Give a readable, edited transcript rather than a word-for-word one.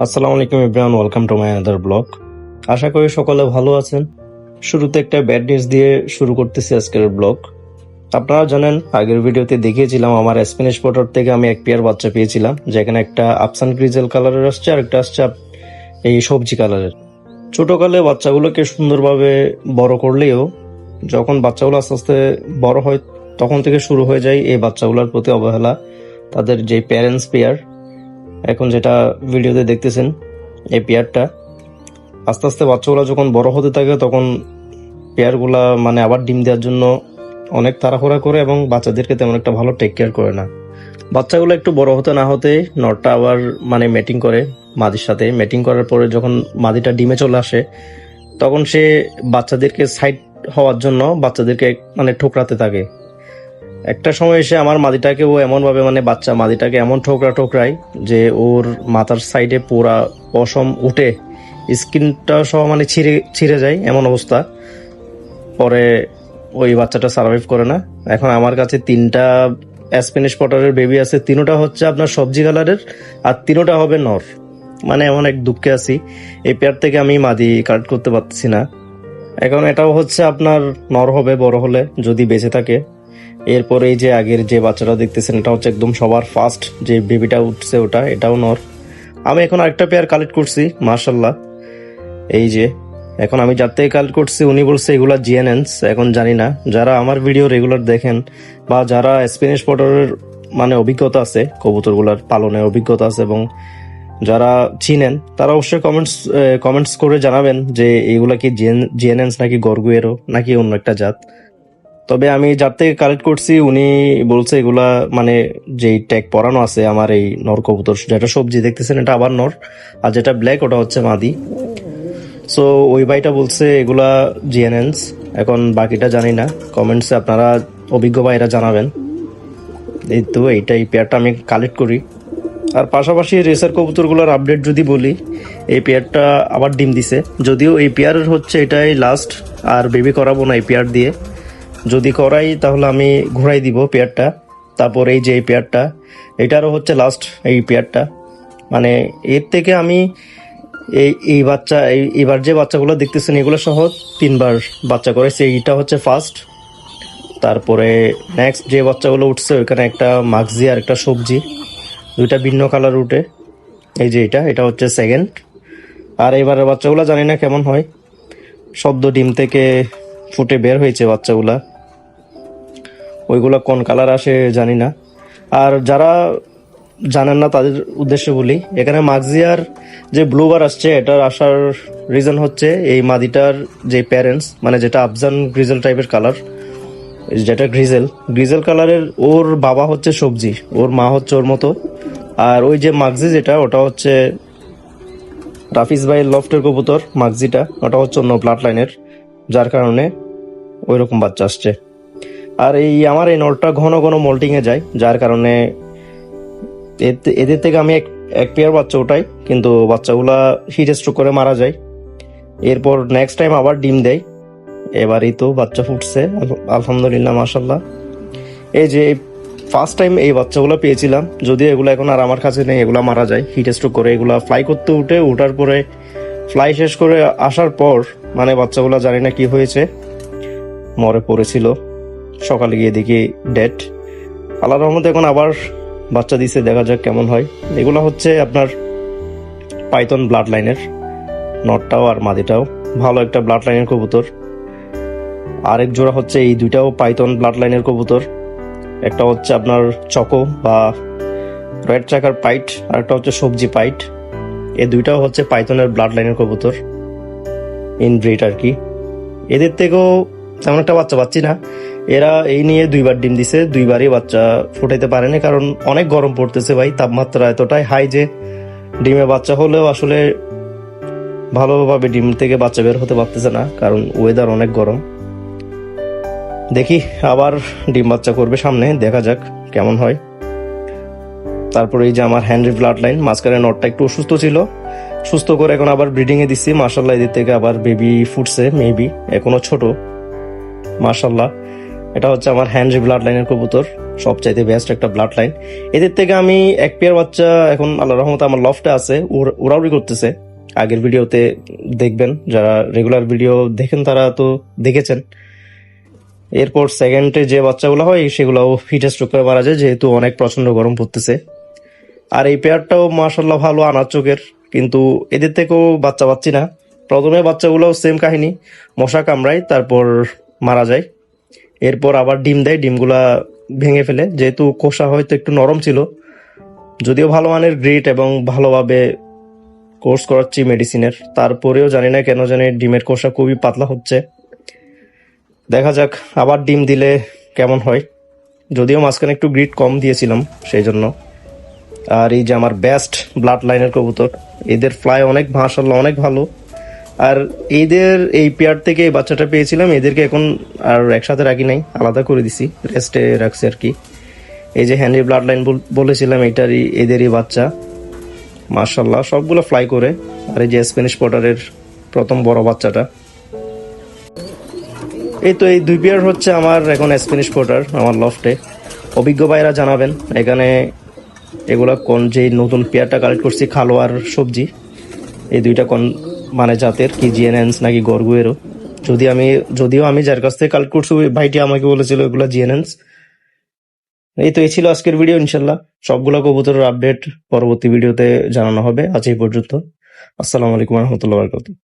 আসসালামু আলাইকুম everyone, welcome to my another blog. আশা করি সকলে ভালো আছেন। শুরুতে একটা ব্যাড নিউজ দিয়ে শুরু করতেছি আজকের ব্লগ। আপনারা জানেন, আগের ভিডিওতে দেখিয়েছিলাম আমার স্প্যানিশ পটার থেকে আমি এক পেয়ার বাচ্চা পেয়েছিলাম, যেখানে একটা আফসান গ্রিজেল কালারের আসছে আর একটা আসছে এই সবজি কালারের। ছোটকালে বাচ্চাগুলোকে সুন্দরভাবে বড় করলেও যখন বাচ্চাগুলো আস্তে আস্তে বড় হয় তখন থেকে শুরু হয়ে যায় এই বাচ্চাগুলোর প্রতি অবহেলা। তাদের যে প্যারেন্টস পেয়ার এখন যেটা ভিডিওতে দেখতেছেন, এই পেয়ারটা আস্তে আস্তে বাচ্চাগুলো যখন বড় হতে থাকে তখন পেয়ারগুলা আবার ডিম দেওয়ার জন্য অনেক তাড়াহুড়া করে এবং বাচ্চাদেরকে তেমন একটা ভালো টেক কেয়ার করে না। বাচ্চাগুলো একটু বড় হতে না হতে নরটা আবার ম্যাটিং করে মাদির সাথে। ম্যাটিং করার পরে যখন মাদিটা ডিমে চলে আসে তখন সে বাচ্চাদেরকে সাইড হওয়ার জন্য বাচ্চাদেরকে ঠোকরাতে থাকে। একটা সময় এসে আমার মাদিটাকে ও এমন ভাবে বাচ্চা মাদিটাকে এমন ঠোকরায় যে ওর মাথার সাইডে পুরা পশম উঠে স্কিনটা সহ ছিঁড়ে ছিঁড়ে যায়, এমন অবস্থা। পরে ওই বাচ্চাটা সার্ভাইভ করে না। এখন আমার কাছে 3টা স্প্যানিশ পটারের বেবি আছে, 3টা হচ্ছে আপনার সবজি কালারের আর 3টা হবে নর। এমন এক দুঃখে আছি, এই পেয়ার থেকে আমি মাদি কালেক্ট করতে পারতেছি না। এখন এটাও হচ্ছে আপনার নর হবে বড় হলে, যদি বেঁচে থাকে। এরপরে এই যে আগের যে বাচ্চাটা দেখতেছেন, এটা হচ্ছে একদম সবার ফার্স্ট যে বেবিটা উঠছে, এটাও নর। আমি এখন আরেকটা পেয়ার কালেক্ট করছি, মাশাল্লাহ। এই যে এখন আমি যার থেকে কালেক্ট করছি উনি বলছে এগুলা জিএনএনস। এখন জানি না, যারা আমার ভিডিও রেগুলার দেখেন বা যারা স্প্যানিশ পটারের অভিজ্ঞতা আছে, কবুতরগুলার পালনের অভিজ্ঞতা আছে এবং যারা চিনেন, তারা অবশ্যই কমেন্টস করে জানাবেন যে এগুলা কি জিএনএনস নাকি গরগুয়েরো নাকি অন্য একটা জাত। তবে আমি যার থেকে কালেক্ট করছি উনি বলছে এগুলা যে ট্যাগ পরানো আছে আমার এই নর কবুতর, যেটা সবজি দেখতেছেন এটা আবার নর, আর যেটা ব্ল্যাক ওটা হচ্ছে মাদি। সো ওই ভাইটা বলছে এগুলা জিএনএনস। এখন বাকিটা জানি না, কমেন্টসে আপনারা অভিজ্ঞ ভাইরা জানাবেন। এই তো এই পেয়ারটা আমি কালেক্ট করি। আর পাশাপাশি রেসার কবুতরগুলোর আপডেট যদি বলি, এই পেয়ারটা আবার ডিম দিছে। যদিও এই পেয়ারের হচ্ছে এটাই লাস্ট, আর বেবি করাবো না এই পেয়ার দিয়ে। যদি করাই তাহলে আমি ঘুরাই দিব পেয়ারটা। তারপর এই যে এই পেয়ারটা, এটারও হচ্ছে লাস্ট এই পেয়ারটা। এর থেকে আমি এই বাচ্চা এবার যে বাচ্চাগুলো দেখতেছেন এগুলো সহ 3বার বাচ্চা করেছে, এইটা হচ্ছে ফার্স্ট। তারপরে নেক্সট যে বাচ্চাগুলো উঠছে ওইখানে একটা মাগজি আর একটা সবজি, 2টা ভিন্ন কালার উঠে। এই যে এটা হচ্ছে সেকেন্ড। আর এবারের বাচ্চাগুলো জানি না কেমন হয়, সদ্য ডিম থেকে ফুটে বের হয়েছে বাচ্চাগুলা, ওইগুলা কোন কালার আসে জানি না। আর যারা জানেন না তাদের উদ্দেশ্যে বলি, এখানে মাগজিয়ার যে ব্লুবার আসছে এটার আসার রিজন হচ্ছে এই মাদিটার যে প্যারেন্টস যেটা আফজান গ্রিজেল টাইপের কালার, যেটা গ্রিজেল কালারের, ওর বাবা হচ্ছে সবজি, ওর মা হচ্ছে ওর মতো। আর ওই যে মাগজি যেটা, ওটা হচ্ছে রাফিজ ভাইয়ের লফটের কবুতর মাগজিটা, ওটা হচ্ছে অন্য ব্লাড লাইনের, যার কারণে ওই রকম বাচ্চা আসছে। আর আমার এই নটটা ঘন ঘন মোল্টিং এ যায়, যার কারণে এদের থেকে আমি এক পেয়ার বাচ্চা ওঠাই, কিন্তু বাচ্চাগুলা হিট স্ট্রোক করে মারা যায়। এরপর নেক্সট টাইম আবার ডিম দেয়। এবারই তো বাচ্চা ফুটছে, আলহামদুলিল্লাহ, মাশাল্লাহ। এই যে ফার্স্ট টাইম এই বাচ্চাগুলো পেয়েছিলাম, যদিও এগুলো এখন আর আমার কাছে নেই, এগুলা মারা যায় হিট স্ট্রোক করে। এগুলা ফ্লাই করতে উঠার পরে ফ্লাই শেষ করে আসার পর বাচ্চাগুলা জানি না কি হয়েছে, মরে পড়েছিল। সকালে গিয়ে দেখি ডেড। আল্লাহর রহমতে এখন আবার বাচ্চা দিছে, দেখা যাক কেমন হয়। এগুলো হচ্ছে আপনার পাইথন ব্লাড লাইনের, নটটাও আর মাদিটাও ভালো একটা ব্লাড লাইনের কবুতর। আরেক জোড়া হচ্ছে এই 2টাও পাইথন ব্লাড লাইনের কবুতর। একটা হচ্ছে আপনার চকো বা রেড চাকার পাইট, আর একটা হচ্ছে সবজি পাইট। এই 2টাও হচ্ছে পাইথনের ব্লাড লাইনের কবুতর, ইনব্রিড আর কি। এদের থেকেও তেমন একটা বাচ্চা পাচ্ছি না। এরা এই নিয়ে 2বার ডিম দিছে, 2বারই বাচ্চা ফুটাইতে পারেনি, কারণ অনেক গরম পড়তেছে ভাই। তাপমাত্রা এতটাই হাই যে ডিমে বাচ্চা হলেও আসলে ভালোভাবে ডিম থেকে বাচ্চা বের হতে পারতেছে না, কারণ ওয়েদার অনেক গরম। দেখি আবার ডিম বাচ্চা করবে সামনে, দেখা যাক কেমন হয়। তারপরে এই যে আমার হ্যান্ড্রি ব্লাড লাইন, মাঝখানে নটটা একটু অসুস্থ ছিল, সুস্থ করে এখন আবার ব্রিডিং এ দিচ্ছি। মাশাল্লাহ, এদের থেকে আবার বেবি ফুটছে, মেবি এখনো ছোট, মাশাল্লাহ। এটা হচ্ছে আমার হ্যান্ড্রি ব্লাড লাইনের কবুতর। সবচাইতে বেস্ট একটা ব্লাড লাইন। এদের থেকে আমি এক পেয়ার বাচ্চা এখন আল্লাহ রহমতে আমার লফটে আছে, উড়াউড়ি করতেছে। আগের ভিডিওতে দেখবেন, যারা রেগুলার ভিডিও দেখেন তারা তো দেখেছেন। এরপর সেকেন্ডে যে বাচ্চাগুলো হয় সেগুলোও হিটে স্ট্রোক করে মারা যায়, যেহেতু অনেক প্রচন্ড গরম পড়তেছে। আর এই পেয়ারটাও মাশাল্লাহ ভালো আনার চোখের, কিন্তু এদের থেকেও বাচ্চা পাচ্ছি না। প্রথমে বাচ্চাগুলো সেম কাহিনী, মশা কামড়ায় তারপর মারা যায়। এরপর আবার ডিম দেয়, ডিমগুলা ভেঙে ফেলে, যেহেতু খোসা হয়তো একটু নরম ছিল। যদিও ভালো মানের গ্রিট এবং ভালোভাবে কোর্স করাচ্ছি মেডিসিনের, তারপরেও জানি না কেন জানি ডিমের খোসা খুবই পাতলা হচ্ছে। দেখা যাক আবার ডিম দিলে কেমন হয়, যদিও মাঝখানে একটু গ্রিট কম দিয়েছিলাম সেই জন্য। আর এই যে আমার বেস্ট ব্লাড লাইনের কবুতর, এদের ফ্লাই অনেক মাশাআল্লাহ অনেক ভালো। আর এদের এই পেয়ার থেকে এই বাচ্চাটা পেয়েছিলাম, এদেরকে এখন আর একসাথে রাখি নাই, আলাদা করে দিছি, রেস্টে রাখছি আর কি। এই যে হ্যান্ডি ব্লাড লাইন বলেছিলাম, এটারই এদেরই বাচ্চা, মাশাআল্লাহ সবগুলো ফ্লাই করে। আর এই যে স্প্যানিশ পটারের প্রথম বড় বাচ্চাটা। এই তো এই দুই পেয়ার হচ্ছে আমার এখন স্প্যানিশ পটার আমার লফটে। অভিজ্ঞ ভাইরা জানাবেন এখানে এগুলা কোন, যে নতুন পেয়ারটা কালেক্ট করছি খালো আর সবজি, এই দুইটা কোন মানে জাতের, কি জিএনএনস নাকি গরগুয়েরও। যদিও আমি যার কাছ থেকে কালেক্ট করছি ওই ভাইটি আমাকে বলেছিল এগুলা জিএনএনস। এই তো এই ছিল আজকের ভিডিও। ইনশাল্লাহ সবগুলা কবুতরের আপডেট পরবর্তী ভিডিওতে জানানো হবে। আজ এই পর্যন্ত। আসসালামু আলাইকুম রহমতুল্লাহ বরকাতুহু।